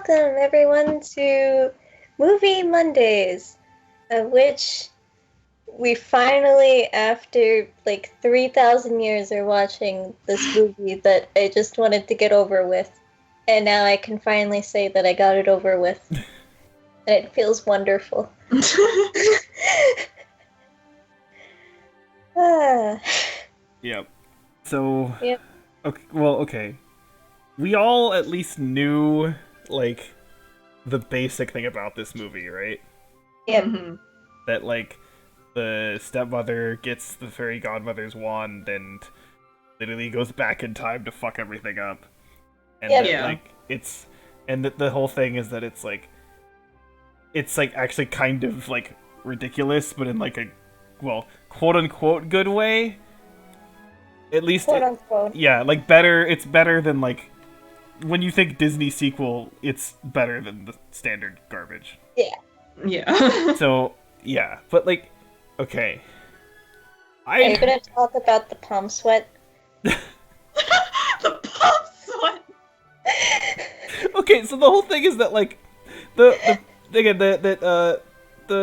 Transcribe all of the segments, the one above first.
welcome everyone to Movie Mondays, of which we finally, after like 3,000 years, are watching this movie that I just wanted to get over with. And now I can finally say that I got it over with. And it feels wonderful. Ah. Yep. So, Yep. okay. We all at least knew, like, the basic thing about this movie, right? Yep. That, like, the stepmother gets the fairy godmother's wand and literally goes back in time to fuck everything up. And Yep. that, Yeah. like, and the whole thing is that it's, like, actually kind of, like, ridiculous, but in, like, a, well, quote-unquote good way. At least, Quote unquote. yeah, like, better, it's better than, like, when you think Disney sequel, it's better than the standard garbage. Yeah. Yeah. So, yeah, but, like, okay. Are you gonna talk about the palm sweat? The pop sweat. Okay, so the whole thing is that, like, the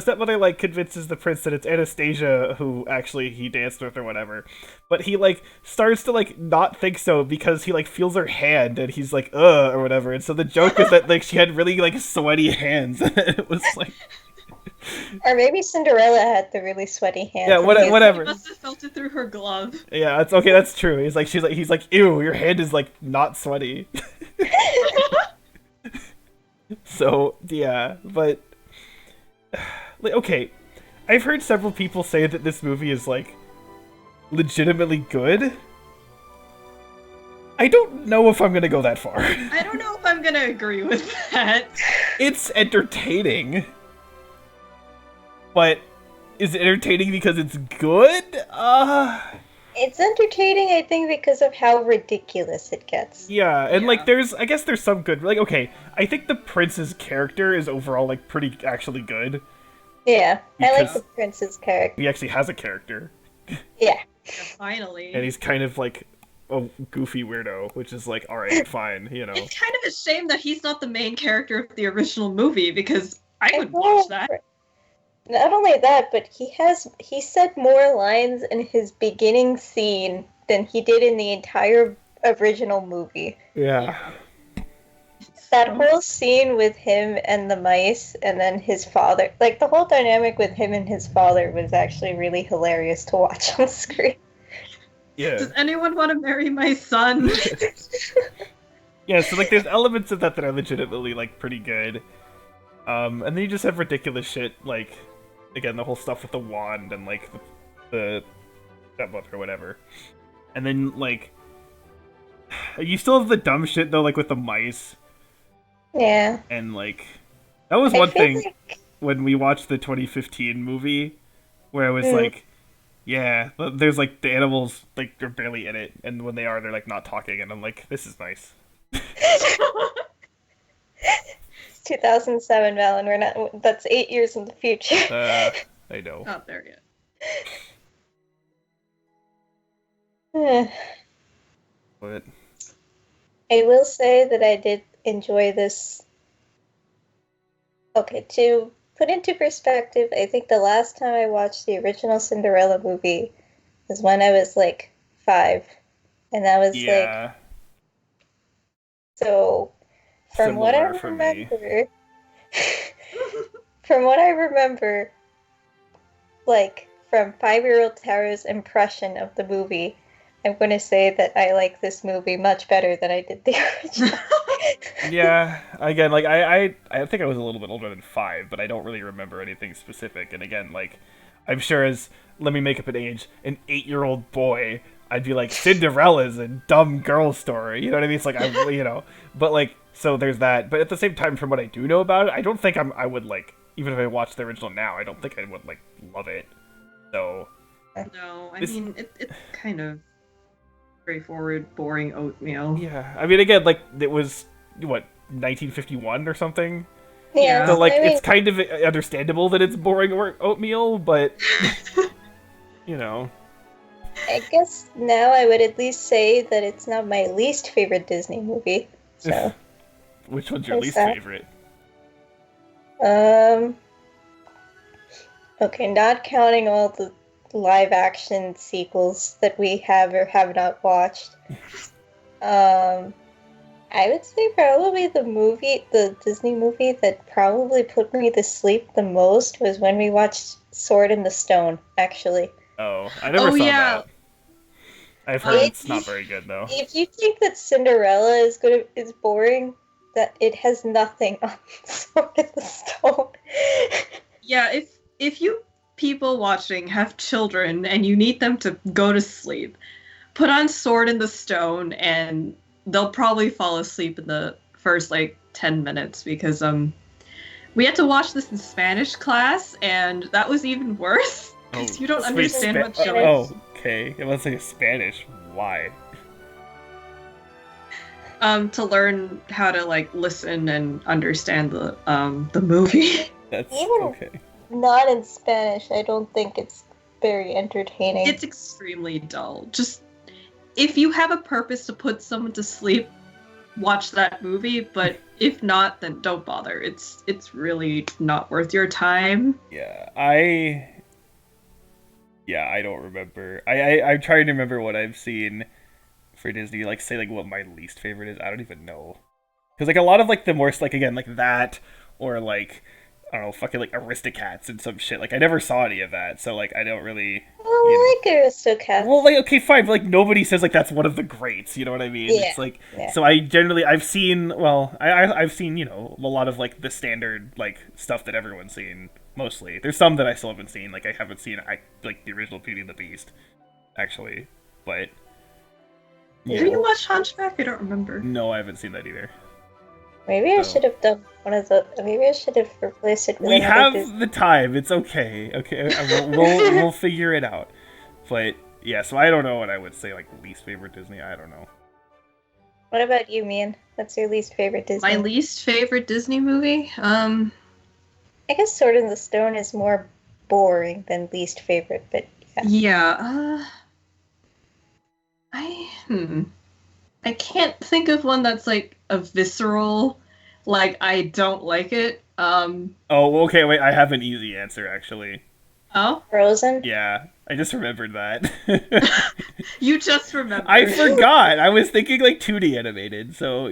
stepmother, like, convinces the prince that it's Anastasia who actually he danced with or whatever, but he, like, starts to, like, not think so because he, like, feels her hand and he's like, or whatever, and so the joke is that, like, she had really, like, sweaty hands. It was like, Or maybe Cinderella had the really sweaty hands. yeah, and he's- whatever. He must have felt it through her glove. Yeah, it's okay. That's true. He's like, ew, your hand is like not sweaty. So yeah, but like, okay, I've heard several people say that this movie is like legitimately good. I don't know if I'm gonna go that far. I don't know if I'm gonna agree with that. It's entertaining, but is it entertaining because it's good? It's entertaining, I think, because of how ridiculous it gets. Yeah, and like Yeah. I guess there's some good, like, okay, I think the prince's character is overall like pretty actually good. Yeah, I like Because- the prince's character. He actually has a character, Yeah. Yeah, finally. and he's kind of like a goofy weirdo, which is like, all right, fine, you know. It's kind of a shame that he's not the main character of the original movie because I would know. watch that. Not only that, but he said more lines in his beginning scene than he did in the entire original movie. Yeah. That whole scene with him and the mice, and then his father, like the whole dynamic with him and his father was actually really hilarious to watch on screen. Yeah. Does anyone want to marry my son? Yeah, so like there's elements of that that are legitimately like pretty good. And then you just have ridiculous shit, like, again, the whole stuff with the wand and like the stepmother or whatever. And then like you still have the dumb shit though, like with the mice. Yeah. And like that was I one feel thing like- when we watched the 2015 movie where I was Mm. like, yeah, there's like the animals like they're barely in it, and when they are, they're like not talking, and I'm like, this is nice. It's 2007, Valen. We're not. That's 8 years in the future. I know. Not there yet. But I will say that I did enjoy this. Okay, to put into perspective, I think the last time I watched the original Cinderella movie was when I was like 5. And that was like, yeah, so from what I Similar for me. remember, from what I remember, like from 5-year-old Tara's impression of the movie, I'm going to say that I like this movie much better than I did the original. yeah. Again, like I think I was a little bit older than 5, but I don't really remember anything specific. And again, like I'm sure as let me make up an age, an 8-year-old boy, I'd be like Cinderella's a dumb girl story. You know what I mean? It's like you know, but like so there's that. But at the same time, from what I do know about it, I don't think I would like even if I watched the original now, I don't think I would like love it. So No, I This- mean, it's kind of straightforward, boring oatmeal. yeah, I mean again, like it was what 1951 or something. Yeah, So like I mean, it's kind of understandable that it's boring oatmeal, but you know, I guess now I would at least say that it's not my least favorite Disney movie. So Which one's your What's least that? favorite? Okay, not counting all the live action sequels that we have or have not watched. I would say probably the Disney movie that probably put me to sleep the most was when we watched Sword in the Stone, actually. Oh, I never saw yeah. that. I've heard it's not very good though. If you think that Cinderella is boring, that it has nothing on Sword in the Stone. Yeah, if you people watching have children and you need them to go to sleep, put on Sword in the Stone and they'll probably fall asleep in the first 10 minutes because we had to watch this in Spanish class and that was even worse because you don't understand much of it. Oh, okay. It was like Spanish. Why? To learn how to listen and understand the movie. That's Even okay. Not in Spanish, I don't think it's very entertaining. It's extremely dull. Just if you have a purpose to put someone to sleep, watch that movie, but if not, then don't bother. It's really not worth your time. Yeah, I don't remember. I'm trying to remember what I've seen for Disney. Say what my least favorite is. I don't even know. Because a lot of the more again that or I don't know, fucking Aristocats and some shit. I never saw any of that, so I don't really. Oh, I like Aristocats. Well, okay, fine, but nobody says that's one of the greats. You know what I mean? Yeah. It's Yeah. So I've seen I've seen a lot of the standard stuff that everyone's seen mostly. There's some that I still haven't seen. I haven't seen the original Beauty and the Beast, actually, but. Have you watched Hunchback? I don't remember. No, I haven't seen that either. Maybe I should have done one of the. Maybe I should have replaced it with We another have Disney. the time. It's okay. Okay, we'll figure it out. But yeah, so I don't know what I would say least favorite Disney. I don't know. What about you, Mian? What's your least favorite Disney? My least favorite Disney movie? I guess Sword in the Stone is more boring than least favorite, but yeah. I can't think of one that's a visceral, I don't like it. Oh, okay, wait, I have an easy answer actually. Oh? Frozen? Yeah, I just remembered that. You just remembered. I forgot. I was thinking 2D animated, so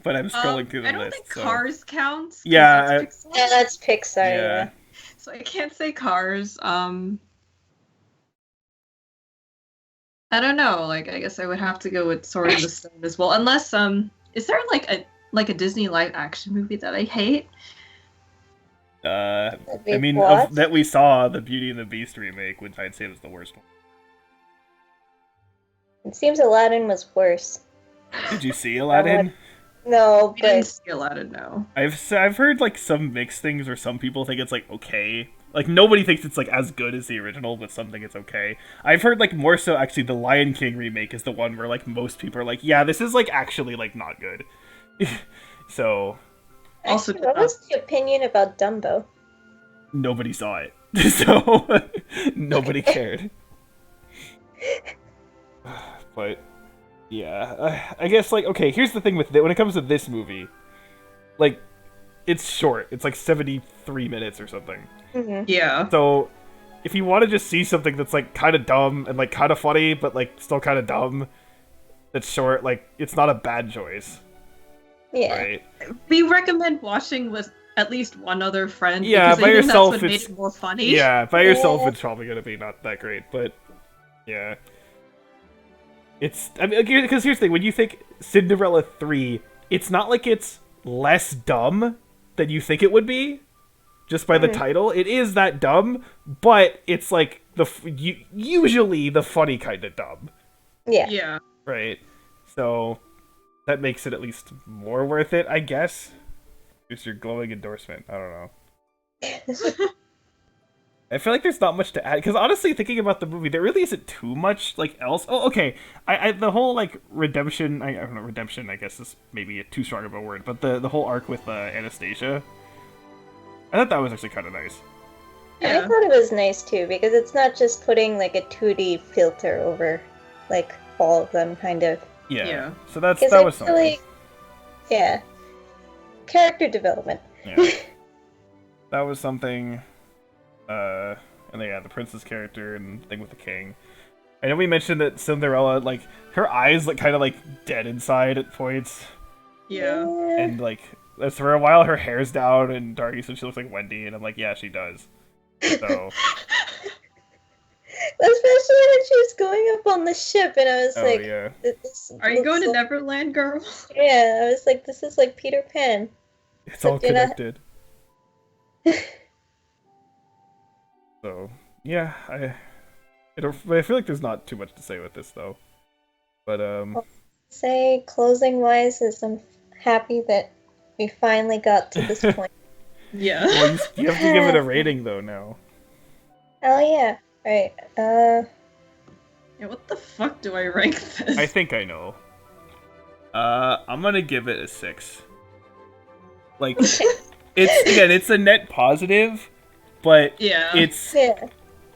but I'm scrolling through the I don't list. think so. Cars counts. Yeah, That's Pixar. Yeah, that's Pixar. Yeah. So I can't say Cars. I don't know. I guess I would have to go with Sword in the Stone as well. Unless is there a Disney live action movie that I hate? I We've mean, watched? that we saw the Beauty and the Beast remake, which I'd say was the worst one. It seems Aladdin was worse. Did you see Aladdin? No, We didn't but see Aladdin, no. I've heard some mixed things where some people think it's okay. Nobody thinks it's as good as the original, but some think it's okay. I've heard more so actually the Lion King remake is the one where most people are yeah, this is actually not good. So Also, actually, what was the opinion about Dumbo? nobody saw it. So nobody cared. But yeah, I guess okay, here's the thing with it when it comes to this movie. It's short. It's 73 minutes or something. Mm-hmm. yeah. So, if you want to just see something that's kind of dumb and kind of funny, but still kind of dumb, that's short, it's not a bad choice, Yeah. right? We recommend watching with at least one other friend. Yeah, because by I think yourself, that's what made it's- it more funny. Yeah, by yourself, Yeah. it's probably gonna be not that great, but yeah, I mean, because here's the thing: when you think Cinderella 3, it's not it's less dumb than you think it would be. Just by the title, it is that dumb, but it's usually the funny kind of dumb, Yeah. Yeah. right? So that makes it at least more worth it, I guess. Just your glowing endorsement. I don't know. I feel there's not much to add because honestly, thinking about the movie, there really isn't too much else. Oh, okay. I the whole redemption. I don't know, redemption. I guess is maybe too strong of a word, but the whole arc with Anastasia. I thought that was actually kind of nice. I Yeah. thought it was nice too because it's not just putting a 2D filter over all of them, kind of. Yeah. Yeah. So that Because was I feel something. yeah, character development. Yeah. That was something. And then, yeah, the princess character and thing with the king. I know we mentioned that Cinderella, like, her eyes look kind of like dead inside at points. Yeah. And like, for a while her hair's down and Darky said she looks like Wendy, and I'm like, yeah, she does. So. Especially when she was going up on the ship, and I was like, yeah. Are you going to Neverland, girl? Yeah, I was like, this is like Peter Pan. It's all connected. So, yeah, I feel like there's not too much to say with this, though. But, I'll say, closing-wise, is I'm happy that we finally got to this point. Yeah. Well, you have to give it a rating, though, now. Oh, yeah. Right, Yeah, what the fuck do I rank this? I think I know. I'm gonna give it a 6. Like, it's a net positive, but it's,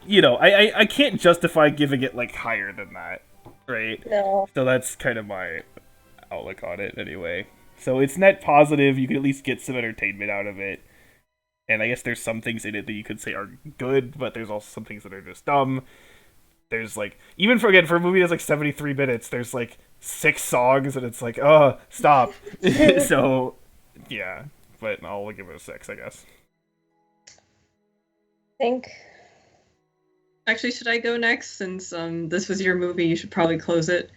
you know, I can't justify giving it, like, higher than that, right? No. So that's kind of my outlook on it, anyway. So it's net positive, you can at least get some entertainment out of it. And I guess there's some things in it that you could say are good, but there's also some things that are just dumb. There's, like, even for a movie that's, like, 73 minutes, there's, like, 6 songs, and it's like, oh, stop. So, yeah. But I'll give it a 6, I guess. Actually, should I go next? Since this was your movie, you should probably close it.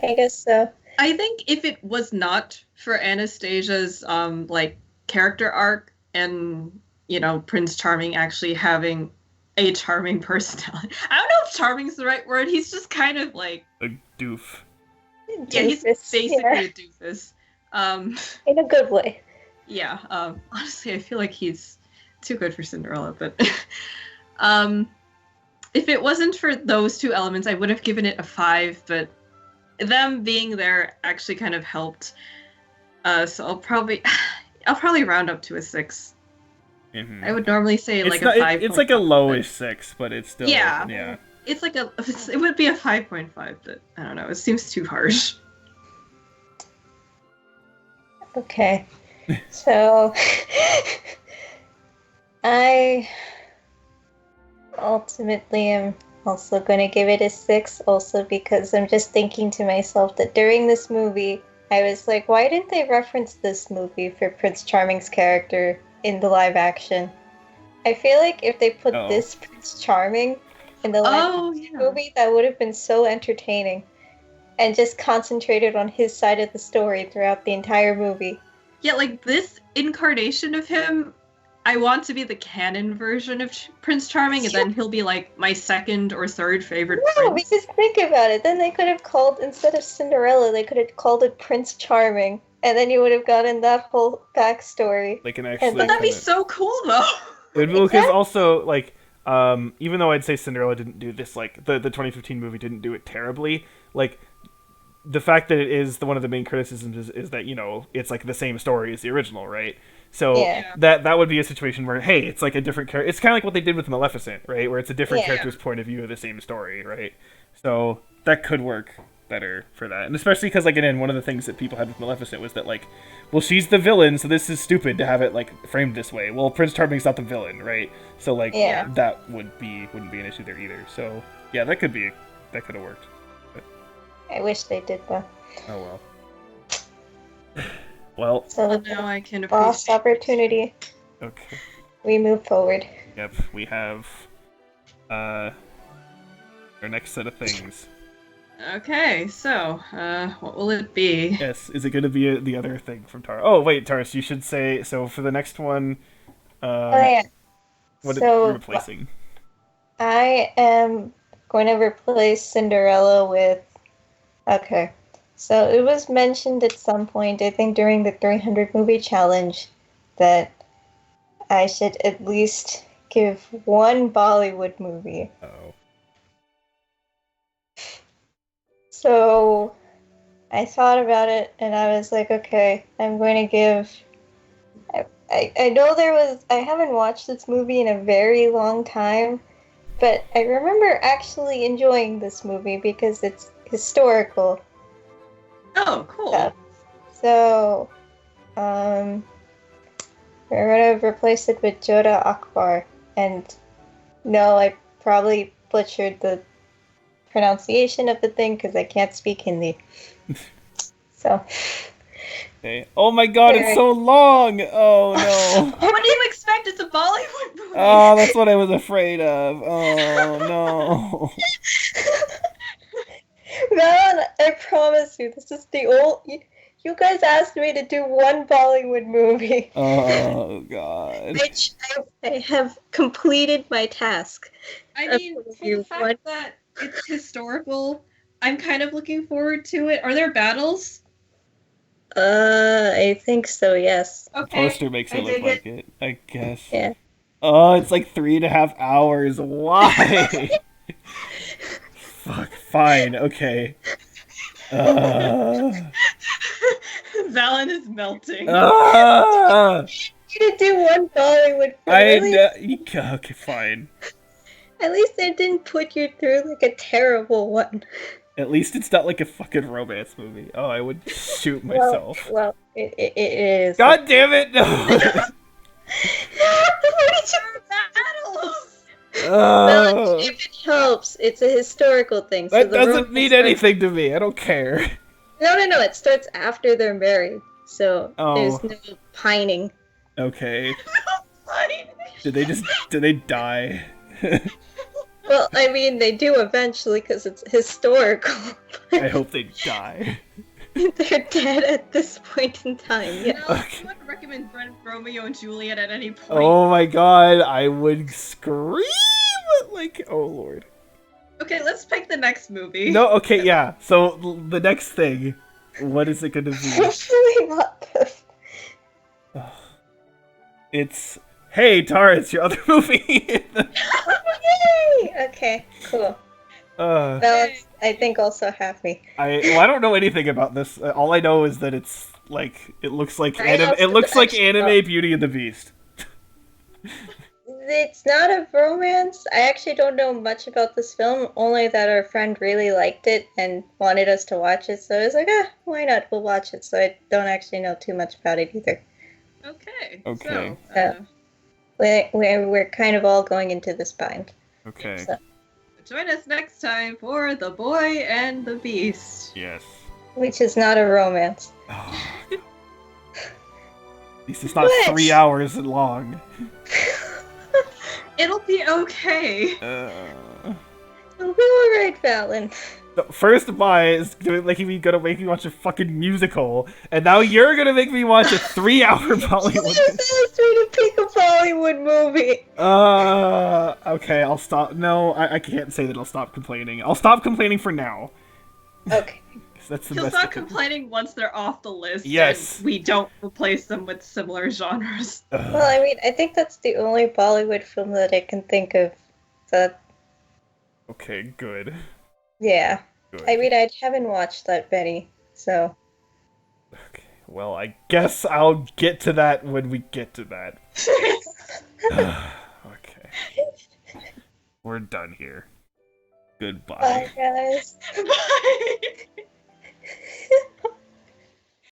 I guess so. I think if it was not for Anastasia's, like, character arc, and, you know, Prince Charming actually having a charming personality. I don't know if charming's the right word. He's just kind of like a doof. Yeah, he's basically a doofus. In a good way. Yeah. Honestly, I feel like he's too good for Cinderella, but if it wasn't for those two elements, I would have given it a 5, but them being there actually kind of helped. So I'll probably round up to a 6. Mm-hmm. I would normally say like a 5. It's like a lowish 6, but it's still yeah. It's like it would be a 5.5, but I don't know. It seems too harsh. Okay, so I ultimately am also going to give it a 6, also because I'm just thinking to myself that during this movie, I was like, why didn't they reference this movie for Prince Charming's character in the live action? I feel like if they put this Prince Charming in the live movie, that would have been so entertaining. And just concentrated on his side of the story throughout the entire movie. Yeah, like this incarnation of him, I want to be the canon version of Prince Charming, and then he'll be like my second or third favorite prince. Because think about it. Then they could have called, instead of Cinderella, they could have called it Prince Charming. And then you would have gotten that whole backstory. They can actually. But that'd be so cool, though. Because also, like, even though I'd say Cinderella didn't do this, like, the 2015 movie didn't do it terribly, like, the fact that it is one of the main criticisms is that, you know, it's like the same story as the original, right? So that would be a situation where, hey, it's like a different character. It's kind of like what they did with Maleficent, right? Where it's a different character's point of view of the same story, right? So that could work better for that. And especially because, like, again, one of the things that people had with Maleficent was that, like, well, she's the villain, so this is stupid to have it, like, framed this way. Well, Prince Charming's not the villain, right? So, like, that wouldn't be an issue there either. So, yeah, that could have worked. I wish they did, though. Oh, well. Well, so now I can appreciate lost opportunity. Okay. We move forward. Yep, we have our next set of things. Okay, so what will it be? Yes, is it going to be the other thing from Tara? Oh, wait, Taurus, you should say, so for the next one, what are you replacing? I am going to replace Cinderella with... Okay. So it was mentioned at some point, I think during the 300 movie challenge, that I should at least give one Bollywood movie. Uh-oh. So I thought about it and I was like, okay, I'm going to give... I know I haven't watched this movie in a very long time, but I remember actually enjoying this movie because it's historical. Oh, cool. So, I'm We're gonna replace it with Joda Akbar. And no, I probably butchered the pronunciation of the thing because I can't speak Hindi. So. Okay. Oh my god, it's so long! Oh no. What do you expect? It's a Bollywood movie. Oh, that's what I was afraid of. Oh no. Man, I promise you, this is the old. You guys asked me to do one Bollywood movie. Oh god. Which I have completed my task. I mean, for the fact that it's historical, I'm kind of looking forward to it. Are there battles? I think so, yes. The Okay. poster makes it look like it, I guess. Yeah. Oh, it's like 3.5 hours. Why? Fuck, fine, okay. Valen is melting. You to do one Bollywood film. Okay, fine. At least I didn't put you through like a terrible one. At least it's not like a fucking romance movie. Oh, I would shoot myself. Well, it is. God damn it! No. Well, if it helps, it's a historical thing. So That doesn't mean anything to me. I don't care. No. It starts after they're married, so Oh. there's no pining. Okay. Did they die? Well, I mean, they do eventually because it's historical. I hope they die. They're dead at this point in time. Yeah. No, I would recommend Romeo and Juliet at any point. Oh my god, I would scream! Like, oh lord. Okay, let's pick the next movie. No, okay, yeah. So, the next thing, what is it gonna be? Hopefully not this. It's, hey, Tara, it's your other movie! Yay! Okay, cool. Balance, I think, also happy. I don't know anything about this. All I know is that it's like it looks like anime Beauty and the Beast. It's not a romance. I actually don't know much about this film, only that our friend really liked it and wanted us to watch it. So I was like, why not? We'll watch it. So I don't actually know too much about it either. Okay. Okay. So, we're kind of all going into this bind. Okay. So. Join us next time for The Boy and the Beast. Yes. Which is not a romance. Oh, at least it's not 3 hours long. It'll be okay. It'll be alright, Fallon. The first Mai is gonna make me watch a fucking musical, and now you're gonna make me watch a 3-hour Bollywood. You just asked me to pick a Bollywood movie. Okay, I'll stop. No, I can't say that I'll stop complaining. I'll stop complaining for now. Okay. That's the He'll best stop complaining once they're off the list. Yes. And we don't replace them with similar genres. Well, I mean, I think that's the only Bollywood film that I can think of that. Okay, good. Yeah. Good. I mean, I haven't watched that many, so. Okay, well, I guess I'll get to that when we get to that. Okay. We're done here. Goodbye. Bye, guys. Bye.